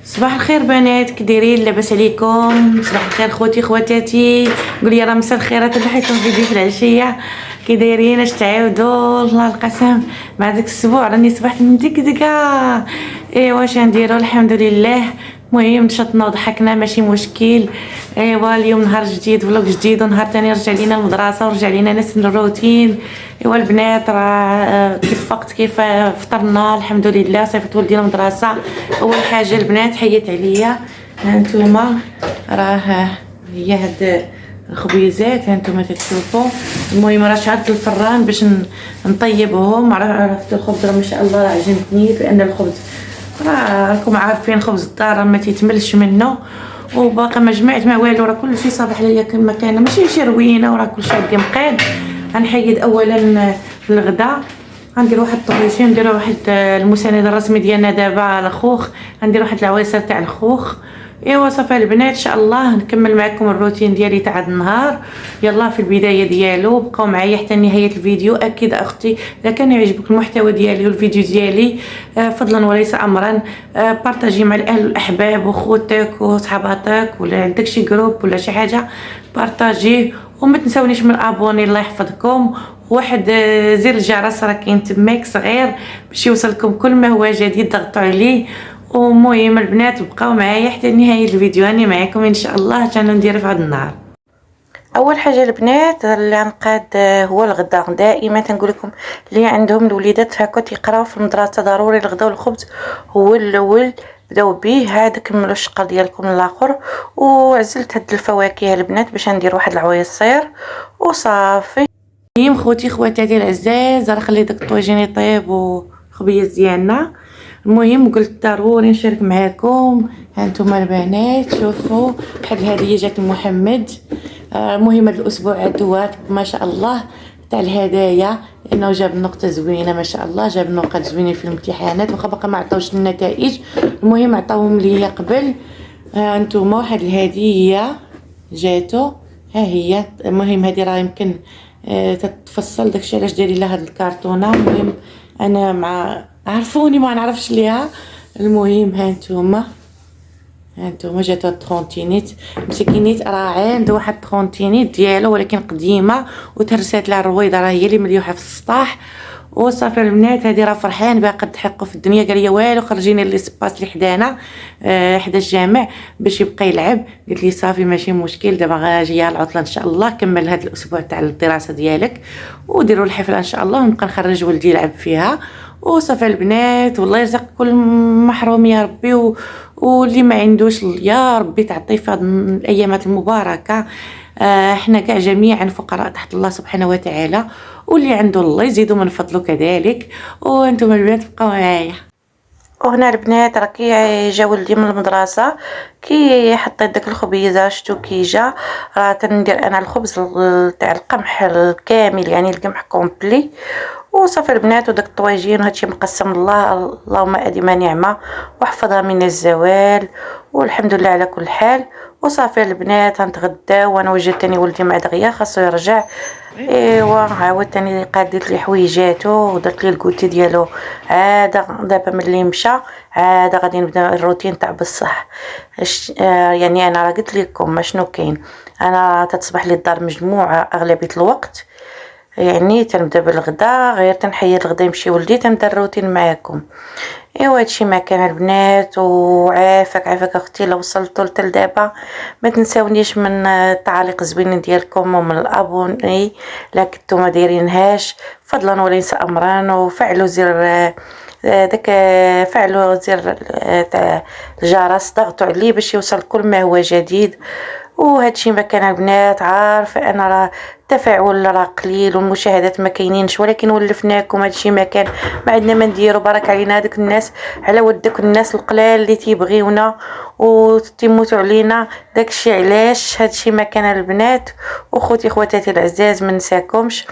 صباح الخير بنات، كي دايرين؟ لاباس عليكم؟ صباح الخير خوتي خواتاتي، قولي راه مساء الخيرات. لحيتكم فيديو في العشيه. كي دايرين؟ اش تعاودوا؟ الله القسم مع داك الاسبوع راني صبحت من ديك ايوا واش نديروا؟ الحمد لله. المهم نشطنا وضحكنا ماشي مشكل. ايوا اليوم نهار جديد، فلوق جديد، ونهار تاني رجع لينا المدرسه ورجع لينا نفس الروتين. ايوا البنات راه كيف وقت كيف فطرنا الحمد لله، صيفط ولدي المدرسه. اول حاجه البنات حيت عليا، هانتوما راه هي هاد الخبيزات هانتوما تشوفوا. المهم راه شعلت الفران باش نطيبهم. عرفت الخبز راه ما شاء الله راه عجبني، لان الخبز راكم عارفين خبز الدار ما تيتملش منه. وباقي ما جمعت ما والو، راه كلشي صابح ليا كما كان، ماشي شي روينه، وراه كلشي عندي مقاد. غنحيد اولا في الغداء، غندير واحد الطبيشي، ندير واحد المساند الرسمي ديالنا دابا الخوخ، غندير واحد العويصه تاع الخوخ. ايوا صافي البنات، ان شاء الله نكمل معكم الروتين ديالي تاع هذا النهار. يلا في البدايه ديالو بقاو معايا حتى نهايه الفيديو. اكيد اختي اذا كان يعجبك المحتوى ديالي والفيديو ديالي فضلا وليس امرا بارطاجي مع الاهل والاحباب وخوتك وصحاباتك، ولا عندك شي جروب ولا شي حاجه بارطاجيه. وما تنساونيش من ابوني، الله يحفظكم. واحد زر الجرس راه كاين تماك صغير باش يوصلكم كل ما هو جديد، ضغطوا عليه. ومهم البنات بقاو معايا حتى نهايه الفيديو، راني معكم ان شاء الله حتى ندير في هذا النهار. اول حاجه البنات اللي غنقاد هو الغداء. دائما تنقول لكم اللي عندهم الوليدات هكا تيقراو في المدرسه ضروري الغداء والخبز هو الاول، بداو به هذا. كملوا الشقه ديالكم الاخر. وعزلت هاد الفواكه البنات باش ندير واحد العويصير وصافي. المهم خوتي خواتاتي العزاز، راه خليت داك الطويجين يطيب وخبيز ديالنا. المهم قلت ضروري نشارك معاكم. هانتوما البنات شوفوا بحال الهديه جات لمحمد. المهم هذا الاسبوع عدوات ما شاء الله تاع الهدايا، لانه جاب نقطه زوينه ما شاء الله، جاب نقاط زوينين في الامتحانات، واخا باقي ما عطاوش النتائج. المهم عطاوهم ليا قبل. هانتوما واحد الهديه جاتو، ها هي. المهم هذه راه يمكن تتفصل، داكشي علاش دايرين لها هاد الكرتونه. المهم انا مع عرفوني ما نعرفش ليها. المهم هانتوما جاتو الترونتينيت مسكينيت، راه عنده واحد الترونتينيت ديالو ولكن قديمه وترسات لها الرويضه، راه هي اللي مليوحه في السطاح. وصافي البنات هذه راه فرحان بها قد تحقوا في الدنيا. قال لي والو خرجيني لي سباس اللي حدانا حدا الجامع باش يبقى يلعب. قلت لي صافي ماشي مشكل، دابا جايه العطله ان شاء الله، كمل هذا الاسبوع تاع الدراسه ديالك وديروا الحفله ان شاء الله، ونبقى نخرج ولدي يلعب فيها. وصافي البنات، والله يرزق كل محروم يا ربي، واللي ما عندوش يا ربي تعطيه في هذه الايامات المباركه. احنا كاع جميعا فقراء تحت الله سبحانه وتعالى، واللي عنده الله يزيدو من فضله كذلك. وانتم البنات بقاو معايا. وهنا البنات راه كي جا ولدي من المدرسه، كي حطيت داك الخبيزه شتو كي جا، راه تندير انا الخبز تاع القمح الكامل، يعني القمح كومبلي. وصافي البنات وداك الطواجين وهادشي مقسم الله، اللهم اديم نعمه وحفظها من الزوال، والحمد لله على كل حال. وصافي البنات غنتغداو، وانا وجدت تاني ولدي مع دغيا خاصو يرجع. ايوا عاود تاني قادت لي حويجاتو ودرت لي الكوتي ديالو. عاد دابا ملي مشى عاد غادي نبدا الروتين تاع بصح. يعني انا راه قلت لكم شنو كاين، انا تتصبح لي الدار مجموعه اغلبيه الوقت، يعني تنبدا بالغدا، غير تنحيد الغدا يمشي ولدي تنبدا الروتين معاكم. ايوا هادشي ما كان البنات. وعافاك اختي لو وصلتوا لتل دابا، ما تنساونيش من التعاليق الزوينين ديالكم ومن الابوني لا كنتو ما دايرينهاش، فضلا وليس امرا. وفعلوا زر داك فعلوا زر تاع الجرس، ضغطوا عليه باش يوصل كل ما هو جديد. وهادشي ما كان البنات. عارفه انا راه التفاعل راه قليل والمشاهدات ما كاينينش، ولكن ولفناكم هادشي ما كان، ما عندنا ما نديرو. بارك علينا هذوك الناس، على ودك الناس القلال اللي تيبغيونا وتيموتوا علينا. داكشي علاش هادشي ما كان البنات. وخوتي خواتاتي العزاز ما نساكمش.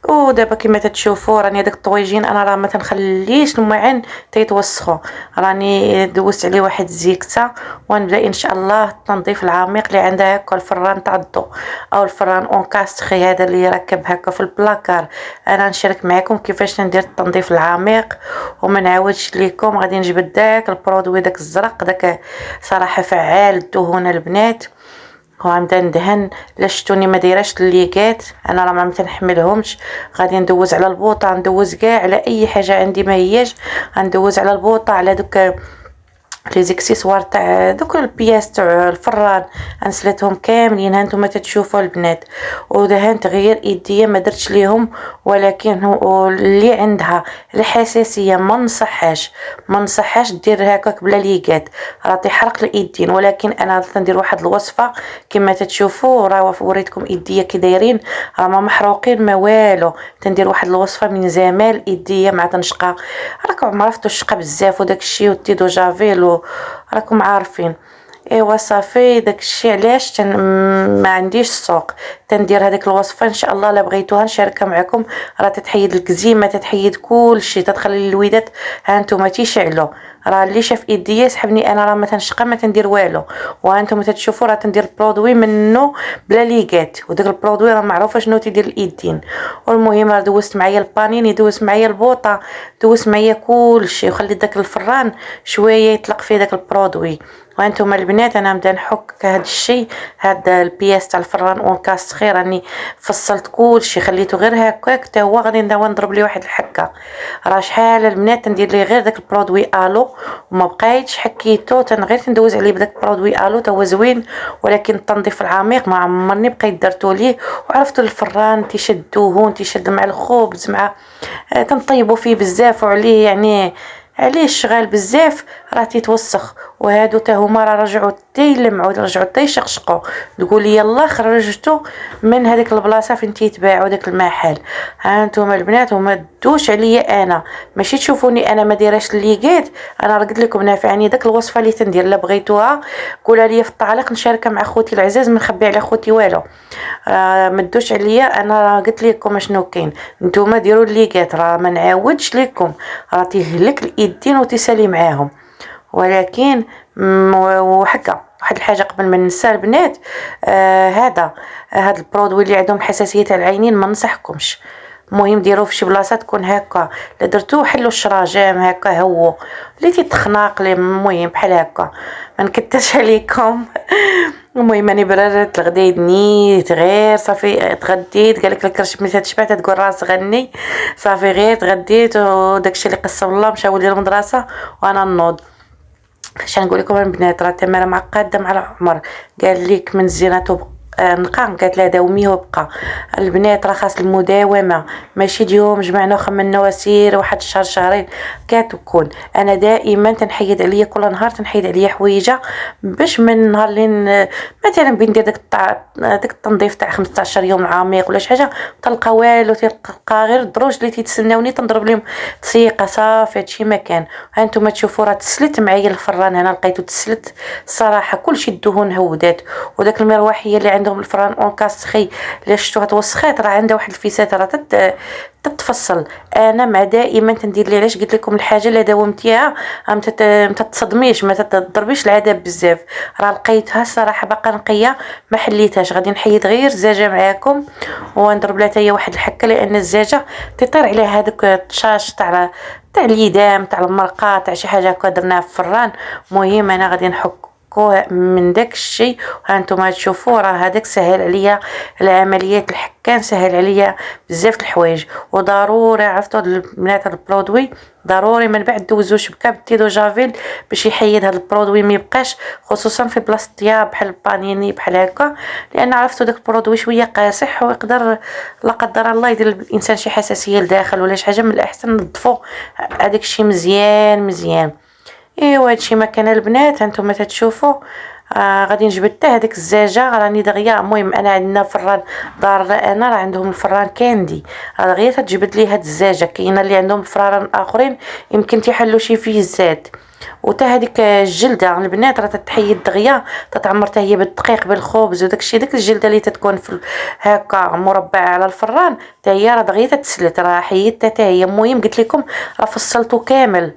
ودابا كما تتشوفوا راني هذاك الطويجين انا راه ما تنخليش المعن تيتوسخوا، راني دوزت عليه واحد الزيكته ونبدا ان شاء الله التنظيف العميق اللي عندها هكا الفران تاع الضو او الفران اون كاستخي هذا اللي يركب هكا في البلاكار. انا نشارك معكم كيفاش ندير التنظيف العميق وما نعاودش ليكم. غادي نجبد داك البرودوي داك الزرق داك صراحه فعال الدهون البنات، وغنبدا ندهن. لا شفتوني ما دايراش الليكات انا راه ما تنحملهمش، غادي ندوز على البوطه، ندوز كاع على اي حاجه عندي ما هياش، غندوز على البوطه على دوك لي زيكسيسوار تاع دوك البياس تاع الفران غنسلتهم كاملين. ها نتوما تتشوفوا البنات، ودهنت غير ايديا ما درتش ليهم، ولكن اللي عندها الحساسيه ما نصحهاش دير هكاك بلا ليكات، راه تيحرق الايدين. ولكن انا ندير واحد الوصفه كما تتشوفوا، راه وريتكم ايديا كي دايرين، راه ما محروقين ما والو. تندير واحد الوصفه من زمان ايديا مع تنشقى، راكم عرفتوا الشقه بزاف وداك الشيء والتيدو جافيل راكم عارفين. ايوا صافي داكشي علاش ما عنديش السوق تندير هذيك الوصفه. ان شاء الله لا بغيتوها نشاركها معكم، راه تتحيد الكزيمه، تتحيد كلشي، تتخلي الوليدات ها نتوما تيشعلوا. راه اللي شاف ايديا يسحبني انا، راه ما تنشقى ما تندير والو. وها نتوما تتشوفوا راه تندير برودوي منه بلا ليغات، وداك البرودوي راه معروفه شنو تيدير الايدين. والمهم راه دوزت معايا البانيني، دوزت معايا البوطه، دوزت معايا كلشي، وخليت داك الفران شويه يطلق فيه داك البرودوي. وانتم البنات انا نبدا نحك هذا الشيء، هذا البياس تاع الفران اون كاس صغير راني فصلت كلشي خليته غير هكاك حتى هو. غادي نضرب ليه واحد الحكه، راه شحال البنات ندير ليه غير داك البرودوي الو وما بقيتش حكيتو، غير تندوز عليه بداك البرودوي الو تا هو زوين. ولكن التنظيف العميق ما عمرني بقيت درتو ليه. وعرفتوا الفران تيشد دهون، تيشد مع الخبز مع تنطيبوا فيه بزاف وعليه يعني عليه الشغال بزاف راه تيتوسخ. وهادو تا هما راه رجعوا تيلمعوا، رجعوا تيشقشقوا. تقولي يلا خرجتو من هذيك البلاصه فين تيتباعوا داك المحل. ها انتم البنات وما دوش عليا انا، ماشي تشوفوني انا ما دايراش الليكات، انا راه قلت لكم نافعني داك الوصفه اللي تندير. لا بغيتوها قولها لي في التعليق نشاركها مع خوتي العزاز، ما نخبي على خوتي والو. ما تدوش عليا انا، راه قلت لكم شنو كاين. نتوما ديروا الليكات، راه ما نعاودش لكم، راه تيهلك الايدين وتسالي معاهم. ولكن وحكا واحد الحاجه قبل ما ننسى البنات، هذا البرودوي اللي عندهم حساسيه تاع العينين ما ننصحكمش. المهم ديروه في شي بلاصه تكون هكا، لا درتوه حلوا الشراجم هكا هو اللي تيتخناق لي. المهم بحال هكا ما نكترش عليكم. المهم اني بررت الغداء نيت غير صافي تغديت. قالك الكرش ملي تشبعت تقول راس غني، صافي غير تغديت وداكشي اللي قسم الله مشاو للمدرسه وانا نوض. اش نقول لكم البنات، راه التماره معقده مع العمر. قال لك من زينته نقا، قالت لها داوميه وبقى. البنات راه خاص المداومه، ماشي اليوم جمعنا وخملنا وسير واحد الشهر شهرين كتكون. انا دائما تنحيد عليا كل نهار تنحيد عليا حويجه، باش من نهار اللي مثلا بندير داك التنظيف تاع 15 يوم عميق ولا شي حاجه تلقى والو، تلقى غير الدروج اللي تيتسناوني تنضرب لهم تسيقه. صافي هادشي ما كان. ها نتوما تشوفوا راه تسلت معايا الفران، هنا لقيتو تسلت الصراحه كلشي الدهون هودات. وداك المروحيه اللي عندهم الفران اون كاسخي اللي شفتوها توسخات راه عندها واحد الفيسات راه تتفصل. انا مع دائما تندير لي، علاش قلت لكم الحاجه اللي داومتيها ما تتصدميش، ما تضربيش العذاب بزاف. راه لقيتها الصراحه باقا نقيه ما حليتهاش. غادي نحيد غير الزاجه معاكم ونضرب لها حتى واحد الحكه، لان الزاجه تطير عليها هذوك الطشاش تاع اليدام تاع المرقه تاع شي حاجه هكا درناها في الفران. المهم انا غادي نحك من داك الشيء. وهانتوما تشوفوا راه هذاك سهل عليا العمليات، الحكان سهل عليا بزاف الحوايج. وضروري عرفتوا البنات البرودوي ضروري من بعد دوزو شبكه بالتيدو جافيل باش يحيد هذا البرودوي ما يبقاش، خصوصا في بلاصه الطياب بحال البانيني بحال هكا، لان عرفتوا داك البرودوي شويه قاصح ويقدر لا قدر الله يدير الانسان شي حساسيه لداخل ولا شي حاجه. من الاحسن نظفوا هذاك الشيء مزيان. ايوا هادشي ما كان البنات هانتوما تتشوفوا. غادي نجبد حتى هذيك الزاجه راني دغيا. المهم انا عندنا فران دار انا راه عندهم الفران كاندي، راه دغيا تتجبد لي هاد الزاجه. كاينه اللي عندهم الفران اخرين يمكن تيحلوا شي فيزات. وتا هذيك الجلده البنات راه تتحيد دغيا، تتعمر حتى هي بالدقيق بالخبز وداكشي. داك الجلده اللي تتكون في هكا مربعه على الفران حتى هي راه دغيا تتسلت، راه حيدتها حتى هي. المهم قلت لكم راه فصلته كامل.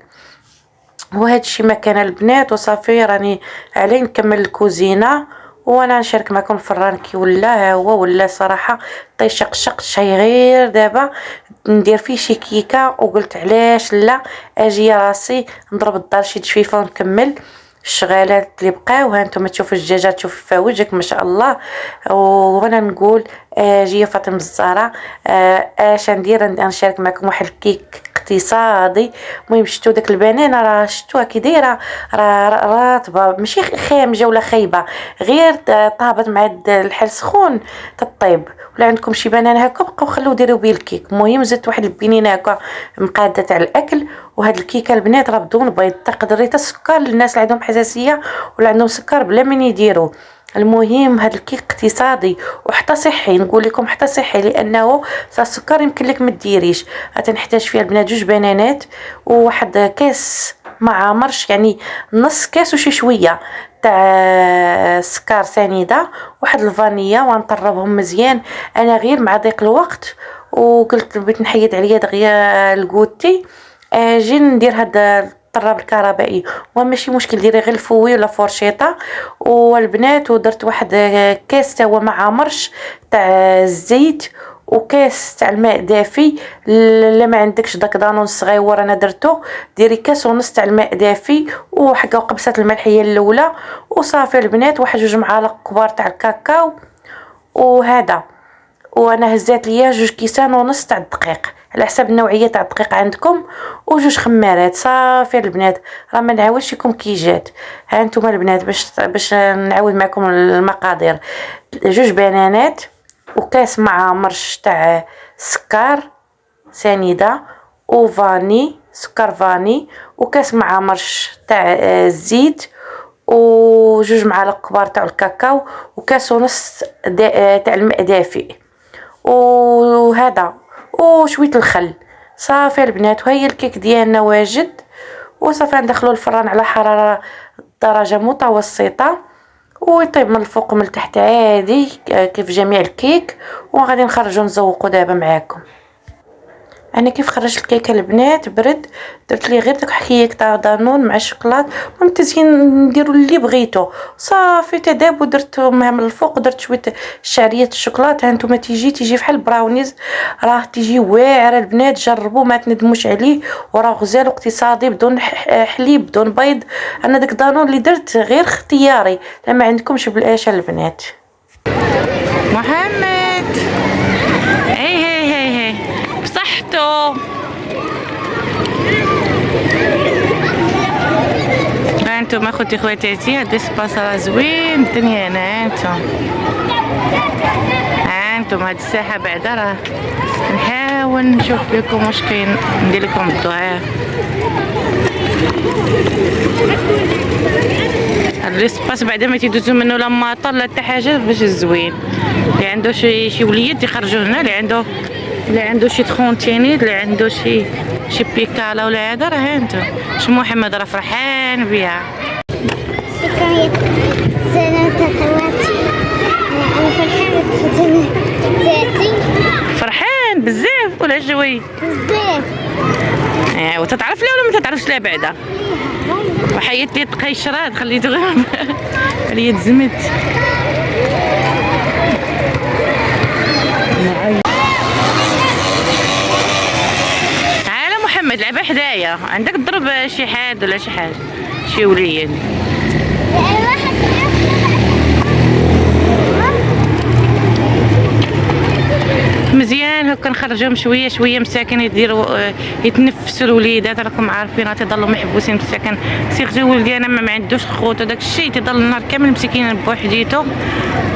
وهذا الشيء ما كان البنات وصافي راني علي نكمل الكوزينه وانا نشارك معكم الفران كي ولا هو ولا صراحه طيشقشق شي. غير دابا ندير فيه شي كيكه وقلت علاش لا اجي راسي نضرب الدار شي تشويفه ونكمل الشغالات اللي بقاو. ها نتوما تشوفوا الدجاجه، تشوفوا فواجك ما شاء الله. وانا نقول اجي فاطمه الزهراء اش ندير نشارك معكم واحد الكيك اقتصادي. المهم شفتوا داك البنانه راه شفتوها كي دايره، راه راتبه ماشي خامجه ولا خايبه، غير طابت مع الحل سخون تطيب. ولا عندكم شي بنانه هكا بقاو خلوه ديروا بيه الكيك. المهم زدت واحد البنينه هكا مقاده تاع الاكل. وهاد الكيكه البنات راه بدون بيض، تقدري حتى السكر للناس اللي عندهم حساسيه ولا عندهم سكر بلا من يديروا. المهم هاد الكيك اقتصادي وحتى صحي، نقول لكم حتى صحي لانه السكر يمكن لك ما ديريش. غتنحتاج فيها البنات 2 بنانات وواحد كاس معامرش، يعني نص كاس وشي شويه تاع سكر سنيده، واحد الفانيلا، ونطربهم مزيان. انا غير مع ضيق الوقت وقلت بغيت نحيد عليا دغيا الكوتي اجي ندير هذا الطراب الكهربائي. وماشي مشكل ديري غير الفوي ولا فورشيطه. والبنات ودرت واحد كاس تا هو مع مرش تاع الزيت وكاس تاع الماء دافي. لا ما عندكش داك دانون صغيور انا درتو، ديري كاس ونص تاع الماء دافي وحكا قبصه الملح هي الاولى وصافي البنات. واحد 2 معالق كبار تاع الكاكاو وهذا. وانا هزات ليا 2 كيسان ونص تاع الدقيق على حسب النوعيه تاع الدقيق عندكم، و2 خمارات. صافي البنات راه ما نعاودش لكم كي جات. ها نتوما البنات باش نعاود معكم المقادير: 2 بنانات وكاس مع مرش تاع سكر سنيده وفاني سكر فاني وكاس مع مرش تاع الزيت و2 معالق كبار تاع الكاكاو وكاس ونص تاع الماء دافئ وهذا وشويه الخل. صافي البنات وهي الكيك ديالنا واجد. وصافي ندخلو الفران على حراره درجه متوسطه ويطيب من الفوق ومن التحت عادي كيف جميع الكيك. وغادي نخرجو نزوقو دابا معاكم. انا كيف خرجت الكيكه البنات برد درت لي غير داك حكيك تاع دانون مع الشوكولات والتزيين نديرو اللي بغيتو. صافي تداب ودرت من الفوق ودرت شويه شعريه الشوكولات. ها نتوما تيجي بحال البراونيز، راه تيجي واعره البنات. جربوا ما تندموش عليه، وراه غزال اقتصادي بدون حليب بدون بيض. انا داك دانون اللي درت غير اختياري، لما عندكمش بلاش البنات. محمد هي بصحته. هانتو ما خوتي خواتاتي هاد السباس راه زوين الدنيا هنا. هانتو هاد الساحه بعدا راه نحاول نشوف لكم واش كاين ندير لكم الضوء. السباس بعدا ما تيدوزو منه لا مطر لا حتى حاجه باش زوين. اللي عنده شي وليد يخرجوا هنا، اللي عنده شي تخونتينيد، اللي عنده شي بيكالا ولا هذا. راه هانتو شي محمد راه فرحان بها. شكرا سلامة خواتي. انا فرحان بخدمتي. فرحان بزاف ولا شوي بزاف. وتتعرف لها ولا ما تتعرفش لها بعدا؟ وحيت لي القيشرات خليته غير عليا تزمت. تعال محمد لعبه حدايا، عندك تضرب شي حاد ولا شي حاجه شي وليد. مزيان هكا نخرجهم شويه شويه مساكن يديروا يتنفسوا الوليدات. راكم عارفين تيضلوا محبوسين مساكن. سيرتو ولدي انا ما عندوش خوت وداك الشيء تيضل النهار كامل مسكين بوحديتو.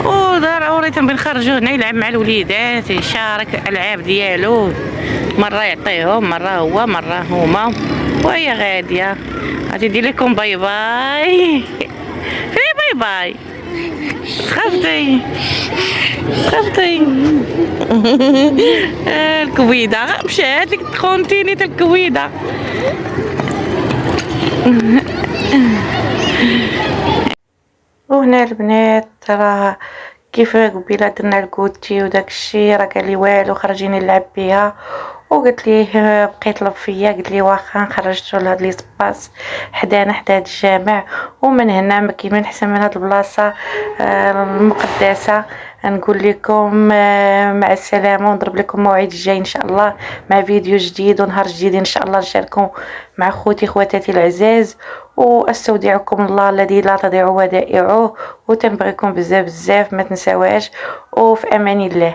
ودار وريت بنخرجوه هنا يلعب مع الوليدات يشارك العاب ديالو، مره يعطيهم مره هو مره هما. وهي غاديه غادي ندير لكم باي باي. باي باي خفتي الكويده مشات لك تخونتيني تاع الكويده. وهنا البنات راه كيف قبيله درنا الكوتي وداك الشيء، راه قال لي والو خرجيني نلعب بها، وقلت ليه بقى يطلب فيا، قلت لي واخا نخرجتو لهاد لي سباس حدانا حدا هاد الجامع، ومن هنا ما كاين من احسن من هاد البلاصه المقدسه. نقول لكم مع السلامه، ونضرب لكم موعد الجاي ان شاء الله مع فيديو جديد ونهار جديد ان شاء الله نشاركو مع خوتي خواتاتي العزاز. واستودعكم الله الذي لا تضيع ودائعه، وتنبغيكم بزاف بزاف ما تنساوهاش، وفي امان الله.